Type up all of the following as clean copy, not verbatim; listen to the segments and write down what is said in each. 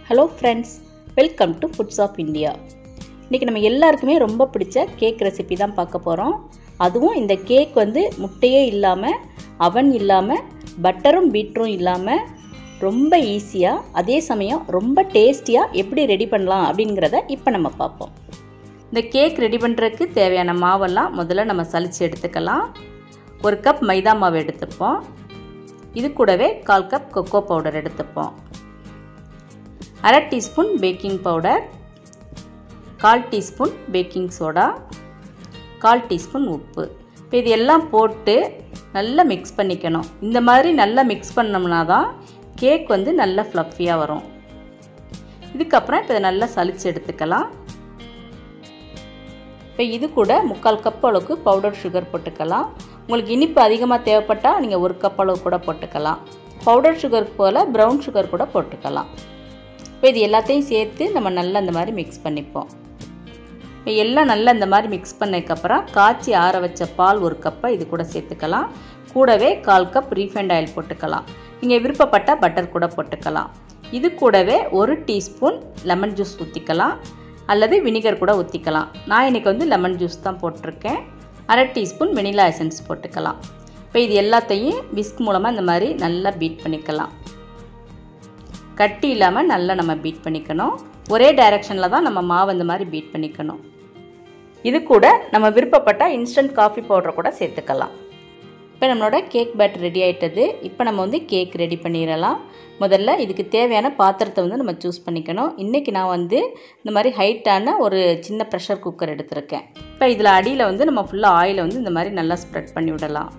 Hello friends, welcome to Foods of India. இன்னைக்கு நம்ம எல்லாருக்குமே ரொம்ப பிடிச்ச கேக் ரெசிபி தான் பார்க்க போறோம். அதுவும் இந்த கேக் வந்து முட்டையே இல்லாம, அவன் இல்லாம, பட்டரும் பீட்டரும் இல்லாம ரொம்ப ஈஸியா, அதே சமயம் ரொம்ப டேஸ்டியா எப்படி ரெடி பண்ணலாம் அப்படிங்கறத இப்போ நம்ம பார்ப்போம். இந்த கேக் ரெடி பண்றதுக்கு தேவையான மாவெல்லாம் முதல்ல நம்ம சலிச்சு எடுத்துக்கலாம். 1 கப் மைதா மாவு எடுத்துப்போம். இது கூடவே 1/4 கப் கொக்கோ பவுடர் எடுத்துப்போம். 1/2 teaspoon baking powder, 1/4 teaspoon baking soda, 1/4 teaspoon உப்பு. இப்போ இது எல்லாம் போட்டு நல்லா மிக்ஸ் பண்ணிக்கணும். இந்த மாதிரி நல்லா மிக்ஸ் பண்ணோம்னா தான் கேக் வந்து நல்லா ஃப்ளஃபியாக வரும். இதுக்கப்புறம் இப்போ இதை நல்லா சலிச்சு எடுத்துக்கலாம். இப்போ இது கூட 3/4 கப் அளவுக்கு பவுடர் சுகர் போட்டுக்கலாம். உங்களுக்கு இனிப்பு அதிகமாக தேவைப்பட்டால் நீங்கள் 1 கப் அளவு கூட போட்டுக்கலாம். பவுடர் சுகருக்கு போல் ப்ரௌன் சுகர் கூட போட்டுக்கலாம். இப்போ இது எல்லாத்தையும் சேர்த்து நம்ம நல்லா இந்த மாதிரி மிக்ஸ் பண்ணிப்போம். இப்போ எல்லாம் நல்லா இந்த மாதிரி மிக்ஸ் பண்ணதுக்கப்புறம் காய்ச்சி ஆற வச்ச பால் 1 கப்பை இது கூட சேர்த்துக்கலாம். கூடவே 1/4 கப் ரீஃபைண்ட் ஆயில் போட்டுக்கலாம். நீங்கள் விருப்பப்பட்ட பட்டர் கூட போட்டுக்கலாம். இது கூடவே 1 டீஸ்பூன் லெமன் ஜூஸ் ஊற்றிக்கலாம், அல்லது வினிகர் கூட ஊற்றிக்கலாம். நான் இன்றைக்கி வந்து லெமன் ஜூஸ் தான் போட்டிருக்கேன். 1/2 டீஸ்பூன் வெனிலா எசன்ஸ் போட்டுக்கலாம். இப்போ இது எல்லாத்தையும் விஸ்க் மூலமாக இந்த மாதிரி நல்லா பீட் பண்ணிக்கலாம். கட்டி இல்லாமல் நல்லா நம்ம பீட் பண்ணிக்கணும். ஒரே டைரெக்ஷனில் தான் நம்ம மாவு இந்த மாதிரி பீட் பண்ணிக்கணும். இது கூட நம்ம விருப்பப்பட்ட இன்ஸ்டன்ட் காஃபி பவுடரை கூட சேர்த்துக்கலாம். இப்போ நம்மளோட கேக் பேட்டர் ரெடி ஆகிட்டது. இப்போ நம்ம வந்து கேக் ரெடி பண்ணிடலாம். முதல்ல இதுக்கு தேவையான பாத்திரத்தை வந்து நம்ம சூஸ் பண்ணிக்கணும். இன்றைக்கி நான் வந்து இந்த மாதிரி ஹைட்டான ஒரு சின்ன ப்ரெஷர் குக்கர் எடுத்திருக்கேன். இப்போ இதில் அடியில் வந்து நம்ம ஃபுல்லாக ஆயிலை வந்து இந்த மாதிரி நல்லா ஸ்ப்ரெட் பண்ணி விடலாம்.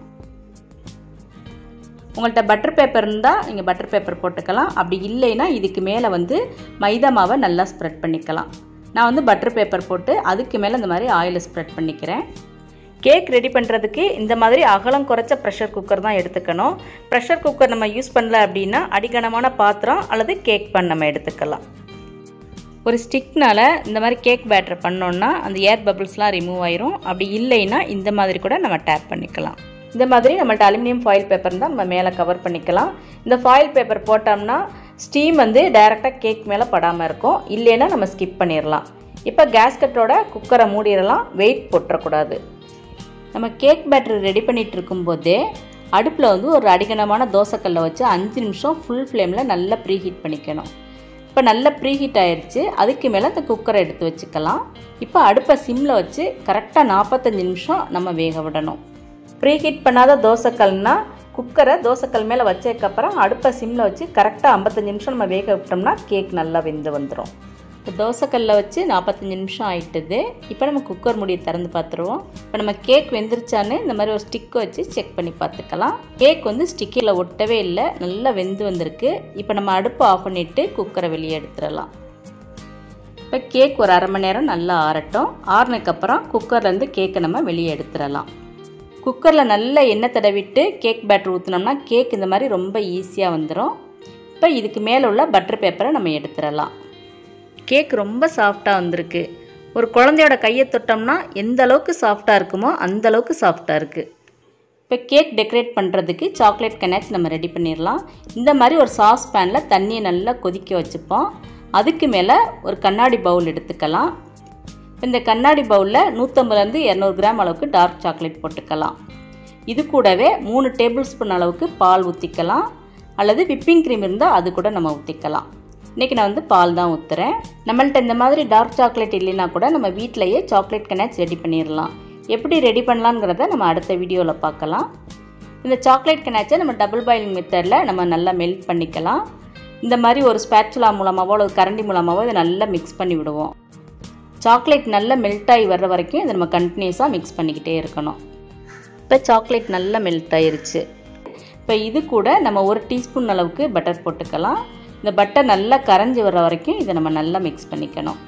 உங்கள்கிட்ட பட்டர் பேப்பர் இருந்தால் நீங்கள் பட்டர் பேப்பர் போட்டுக்கலாம். அப்படி இல்லைன்னா இதுக்கு மேலே வந்து மைதா மாவை நல்லா ஸ்ப்ரெட் பண்ணிக்கலாம். நான் வந்து பட்டர் பேப்பர் போட்டு அதுக்கு மேலே இந்த மாதிரி ஆயிலை ஸ்ப்ரெட் பண்ணிக்கிறேன். கேக் ரெடி பண்ணுறதுக்கு இந்த மாதிரி அகலம் குறைச்ச ப்ரெஷர் குக்கர் தான் எடுத்துக்கணும். ப்ரெஷர் குக்கர் நம்ம யூஸ் பண்ணல அப்படின்னா அடிகனமான பாத்திரம் அல்லது கேக் பன் நம்ம எடுத்துக்கலாம். ஒரு ஸ்டிக்னால் இந்த மாதிரி கேக் பேட்டர் பண்ணோன்னா அந்த ஏர் பபிள்ஸ்லாம் ரிமூவ் ஆயிரும். அப்படி இல்லைன்னா இந்த மாதிரி கூட நம்ம டேப் பண்ணிக்கலாம். இந்த மாதிரி நம்மள்ட்ட அலுமினியம் ஃபாயில் பேப்பர் தான் நம்ம மேலே கவர் பண்ணிக்கலாம். இந்த ஃபாயில் பேப்பர் போட்டோம்னா ஸ்டீம் வந்து டைரெக்டாக கேக் மேலே படாமல் இருக்கும். இல்லைன்னா நம்ம ஸ்கிப் பண்ணிடலாம். இப்போ கேஸ்கட்டோட குக்கரை மூடிடலாம். வெயிட் போட்டுறக்கூடாது. நம்ம கேக் பேட்டர் ரெடி பண்ணிகிட்டு இருக்கும்போதே அடுப்பில் வந்து ஒரு அடிகனமான தோசைக்கல்லை வச்சு 5 நிமிஷம் ஃபுல் ஃப்ளேமில் நல்லா ப்ரீஹீட் பண்ணிக்கணும். இப்போ நல்லா ப்ரீஹீட் ஆயிடுச்சு. அதுக்கு மேலே இந்த குக்கரை எடுத்து வச்சுக்கலாம். இப்போ அடுப்பை சிம்மில் வச்சு கரெக்டாக 45 நிமிஷம் நம்ம வேக விடணும். ப்ரீஹீட் பண்ணாத தோசைக்கல்னா குக்கரை தோசைக்கல் மேலே வச்சதுக்கப்புறம் அடுப்பை சிம்மில் வச்சு கரெக்டாக 55 நிமிஷம் நம்ம வேக விட்டோம்னா கேக் நல்லா வெந்து வந்துடும். இப்போ தோசைக்கல்லில் வச்சு 45 நிமிஷம் ஆகிட்டுது. இப்போ நம்ம குக்கர் மூடியை திறந்து பார்த்துருவோம். இப்போ நம்ம கேக் வெந்துருச்சான்னு இந்த மாதிரி ஒரு ஸ்டிக்கை வச்சு செக் பண்ணி பார்த்துக்கலாம். கேக் வந்து ஸ்டிக்கில் ஒட்டவே இல்லை, நல்லா வெந்து வந்திருக்கு. இப்போ நம்ம அடுப்பை ஆஃப் பண்ணிவிட்டு குக்கரை வெளியே எடுத்துடலாம். இப்போ கேக் ஒரு 1/2 மணி நேரம் நல்லா ஆறட்டும். ஆறினதுக்கப்புறம் குக்கர்லேருந்து கேக்கை நம்ம வெளியே எடுத்துடலாம். குக்கரில் நல்லா எண்ணெய் தடவிட்டு கேக் பேட்டர் ஊற்றினோம்னா கேக் இந்த மாதிரி ரொம்ப ஈஸியாக வந்துடும். இப்போ இதுக்கு மேலே உள்ள பட்டர் பேப்பரை நம்ம எடுத்துடலாம். கேக் ரொம்ப சாஃப்டாக வந்திருக்கு. ஒரு குழந்தையோட கையை தொட்டோம்னா எந்த அளவுக்கு சாஃப்டாக இருக்குமோ அந்த அளவுக்கு சாஃப்டாக இருக்குது. இப்போ கேக் டெக்கரேட் பண்ணுறதுக்கு சாக்லேட் கனாச் நம்ம ரெடி பண்ணிடலாம். இந்த மாதிரி ஒரு சாஸ் பேனில் தண்ணியை நல்லா கொதிக்க வச்சுப்போம். அதுக்கு மேலே ஒரு கண்ணாடி பவுல் எடுத்துக்கலாம். இந்த கண்ணாடி பவுலில் 150 - 200 கிராம் அளவுக்கு டார்க் சாக்லேட் போட்டுக்கலாம். இது கூடவே 3 டேபிள் ஸ்பூன் அளவுக்கு பால் ஊற்றிக்கலாம், அல்லது விப்பிங் க்ரீம் இருந்தால் அது கூட நம்ம ஊற்றிக்கலாம். இன்றைக்கி நான் வந்து பால் தான் ஊற்றுறேன். நம்மள்ட்ட இந்த மாதிரி டார்க் சாக்லேட் இல்லைன்னா கூட நம்ம வீட்டிலையே சாக்லேட் கனாச் ரெடி பண்ணிடலாம். எப்படி ரெடி பண்ணலாங்கிறத நம்ம அடுத்த வீடியோவில் பார்க்கலாம். இந்த சாக்லேட் கனாச்சை நம்ம டபுள் பாயிலிங் மெத்தடில் நம்ம நல்லா மெல்ட் பண்ணிக்கலாம். இந்த மாதிரி ஒரு ஸ்பேச்சுலா மூலமாகவோ அல்லது கரண்டி மூலமாகவோ இதை நல்லா மிக்ஸ் பண்ணி விடுவோம். சாக்லேட் நல்லா மெல்ட் ஆகி வர்ற வரைக்கும் இதை நம்ம கண்டினியூஸாக மிக்ஸ் பண்ணிக்கிட்டே இருக்கணும். இப்போ சாக்லேட் நல்லா மெல்ட் ஆயிருச்சு. இப்போ இது கூட நம்ம 1 டீஸ்பூன் அளவுக்கு பட்டர் போட்டுக்கலாம். இந்த பட்டர் நல்லா கரைஞ்சி வர்ற வரைக்கும் இதை நம்ம நல்லா மிக்ஸ் பண்ணிக்கணும்.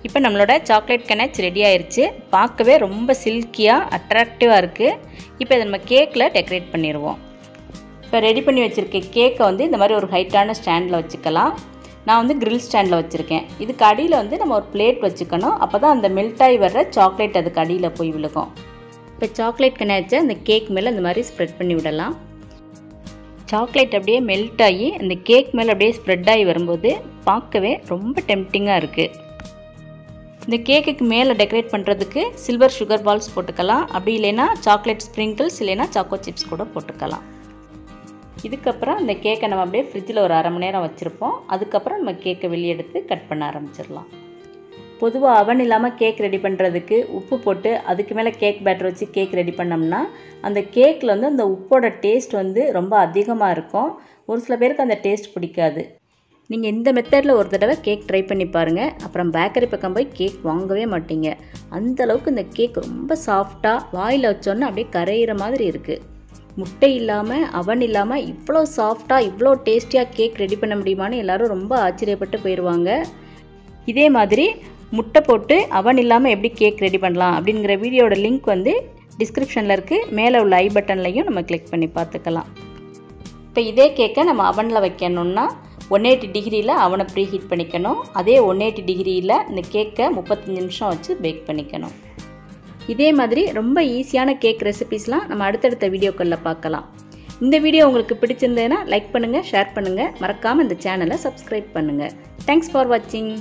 இப்போ நம்மளோட சாக்லேட் கனாச் ரெடி ஆயிடுச்சு. பார்க்கவே ரொம்ப சில்கியாக அட்ராக்டிவாக இருக்குது. இப்போ இதை நம்ம கேக்கில் டெக்கரேட் பண்ணிடுவோம். இப்போ ரெடி பண்ணி வச்சுருக்க கேக்கை வந்து இந்த மாதிரி ஒரு ஹைட்டான ஸ்டாண்டில் வச்சுக்கலாம். நான் வந்து கிரில் ஸ்டாண்டில் வச்சுருக்கேன். இதுக்கு அடியில் வந்து நம்ம ஒரு பிளேட் வச்சுக்கணும். அப்போ தான் அந்த மெல்ட் ஆகி வர்ற சாக்லேட் அதுக்கு அடியில் போய் விழுகும். இப்போ சாக்லேட் கனாச்சை இந்த கேக் மேலே இந்த மாதிரி ஸ்ப்ரெட் பண்ணி விடலாம். சாக்லேட் அப்படியே மெல்ட் ஆகி அந்த கேக் மேலே அப்படியே ஸ்ப்ரெட் ஆகி வரும்போது பார்க்கவே ரொம்ப டெம்ப்டிங்காக இருக்குது. இந்த கேக்குக்கு மேலே டெக்கரேட் பண்ணுறதுக்கு சில்வர் சுகர் பால்ஸ் போட்டுக்கலாம். அப்படி இல்லைன்னா சாக்லேட் ஸ்ப்ரிங்கிள்ஸ் இல்லைன்னா சாக்கோ சிப்ஸ் கூட போட்டுக்கலாம். இதுக்கப்புறம் இந்த கேக்கை நம்ம அப்படியே ஃப்ரிட்ஜில் ஒரு 1/2 மணி நேரம் வச்சுருப்போம். அதுக்கப்புறம் நம்ம கேக்கை வெளியே எடுத்து கட் பண்ண ஆரம்பிச்சிடலாம். பொதுவாக அவன் இல்லாமல் கேக் ரெடி பண்ணுறதுக்கு உப்பு போட்டு அதுக்கு மேலே கேக் பேட்டர் வச்சு கேக் ரெடி பண்ணோம்னா அந்த கேக்கில் வந்து அந்த உப்போட டேஸ்ட் வந்து ரொம்ப அதிகமாக இருக்கும். ஒரு சில பேருக்கு அந்த டேஸ்ட் பிடிக்காது. நீங்கள் இந்த மெத்தடில் ஒரு தடவை கேக் ட்ரை பண்ணி பாருங்கள். அப்புறம் பேக்கரி பக்கம் போய் கேக் வாங்கவே மாட்டீங்க. அந்தளவுக்கு இந்த கேக் ரொம்ப சாஃப்டாக வாயில் வச்சோன்னா அப்படியே கரையிற மாதிரி இருக்குது. முட்டை இல்லாமல் அவன் இல்லாமல் இவ்வளோ சாஃப்டாக இவ்வளோ டேஸ்டியாக கேக் ரெடி பண்ண முடியுமான்னு எல்லோரும் ரொம்ப ஆச்சரியப்பட்டு போயிடுவாங்க. இதே மாதிரி முட்டை போட்டு அவன் இல்லாமல் எப்படி கேக் ரெடி பண்ணலாம் அப்படிங்கிற வீடியோட லிங்க் வந்து டிஸ்கிரிப்ஷனில் இருக்குது. மேலே உள்ள ஐ பட்டன்லையும் நம்ம கிளிக் பண்ணி பார்த்துக்கலாம். இப்போ இதே கேக்கை நம்ம அவனில் வைக்கணுன்னா 180 டிகிரியில் அவனை ப்ரீ ஹீட் பண்ணிக்கணும். அதே 180 டிகிரியில் இந்த கேக்கை 35 நிமிஷம் வச்சு பேக் பண்ணிக்கணும். இதே மாதிரி ரொம்ப ஈஸியான கேக் ரெசிபீஸ்லாம் நம்ம அடுத்தடுத்த வீடியோக்களில் பார்க்கலாம். இந்த வீடியோ உங்களுக்கு பிடிச்சிருந்ததுன்னா லைக் பண்ணுங்கள், ஷேர் பண்ணுங்கள், மறக்காமல் இந்த சேனலை சப்ஸ்கிரைப் பண்ணுங்கள். தேங்க்ஸ் ஃபார் வாட்சிங்.